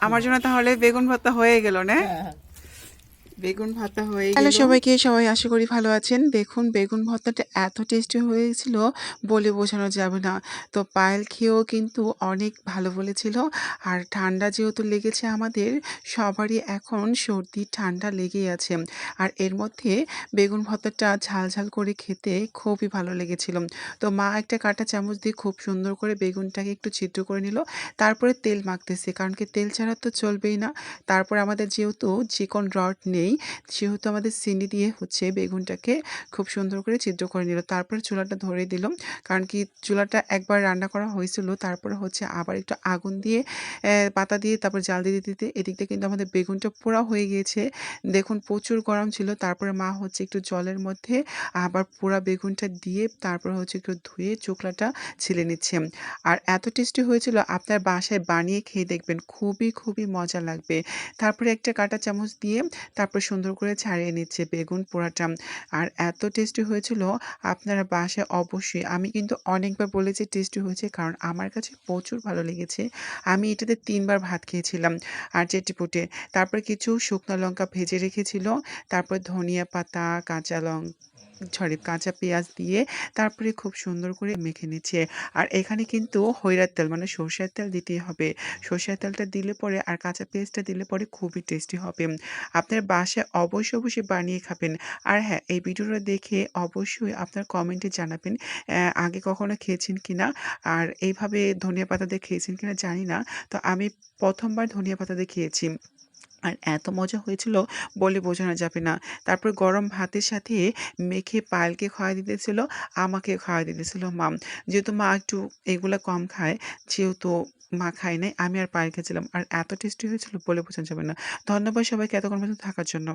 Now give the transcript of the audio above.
আমার জন্য তাহলে বেগুন ভর্তা হয়ে গেল না? বেগুন ভর্তা হয়ে হ্যালো গেল। সবাইকে, সবাই আশা করি ভালো আছেন। দেখুন বেগুন ভর্তাটা এত টেস্টি হয়েছিল বলে বোঝানো যাবে না। তো পায়েল খেয়েও কিন্তু অনেক ভালো বলেছিল। আর ঠান্ডা যেহেতু লেগেছে আমাদের সবারই এখন সর্দি ঠান্ডা লেগেই আছে। আর এর মধ্যে বেগুন ভর্তাটা ঝাল ঝাল করে খেতে খুবই ভালো লেগেছিল। তো মা একটা কাঁটা চামচ দিয়ে খুব সুন্দর করে বেগুনটাকে একটু ছিদ্র করে নিল। তারপরে তেল মাখতেছে, কারণ কি তেল ছাড়া তো চলবেই না। তারপর আমাদের যেহেতু চিকন রড নেই, সেহেতু আমাদের চিনি দিয়ে বেগুনটাকে খুব সুন্দর করে ছিদ্র করে নিল। তারপরে চুলাটা ধরে দিল, কারণ কি চুলাটা একবার রান্না করা হয়েছিল, তারপরে আবার একটু আগুন দিয়ে পাতা দিয়ে তারপর জাল দিয়ে দিতে এদিক দিয়ে কিন্তু আমাদের বেগুনটা পোড়া হয়ে গিয়েছে। দেখুন প্রচুর গরম ছিল। তারপরে মা একটু জলের মধ্যে আবার পোড়া বেগুনটা দিয়ে তারপর একটু ধুয়ে চোখলাটা ছিলে নিচ্ছে। আর এত টেস্টি হয়েছিল, আপনার বাসায় বানিয়ে খেয়ে দেখবেন, খুবই খুবই মজা লাগবে। তারপরে একটা কাঁটা চামচ দিয়ে তারপর সুন্দর করে ছাড়িয়ে নিচ্ছে বেগুন পোড়াটা। আর এত টেস্টি হয়েছিল, আপনারা বাসায় অবশ্যই, আমি কিন্তু অনেকবার বলেছি টেস্টি হয়েছে, কারণ আমার কাছে প্রচুর ভালো লেগেছে। আমি এটাতে ৩ বার ভাত খেয়েছিলাম আর চেটেপুটে। তারপর কিছু শুকনো লঙ্কা ভেজে রেখেছিল, তারপর ধনিয়া পাতা, কাঁচা পেঁয়াজ দিয়ে তারপরে খুব সুন্দর করে মেখে নিচ্ছে। আর এখানে কিন্তু হৈরার তেল মানে সরষের তেল দিতেই হবে। সরষের তেলটা দিলে পরে আর কাঁচা পেঁয়াজটা দিলে পরে খুবই টেস্টি হবে। আপনার বাসায় অবশ্যই, অবশ্যই বানিয়ে খাবেন। আর হ্যাঁ, এই ভিডিওটা দেখে অবশ্যই আপনার কমেন্টে জানাবেন আগে কখনো খেয়েছেন কিনা, আর এইভাবে ধনিয়া পাতা দিয়ে খেয়েছেন কিনা জানি না। তো আমি ১ম বার ধনিয়া পাতা দিয়ে খেয়েছি। আর এত মজা হয়েছিল বলে বোঝানো যাবে না। তারপর গরম ভাতের সাথে মেখে পায়েলকে খাওয়াই দিতেছিল, আমাকে খাওয়াই দিতেছিল মা। যেহেতু মা একটু এগুলা কম খায়, যেহেতু মা খায় নাই, আমি আর পায়েল খেয়েছিলাম। আর এত টেস্টি হয়েছিল বলে বোঝানো যাবে না। ধন্যবাদ সবাইকে এতক্ষণ পর্যন্ত থাকার জন্য।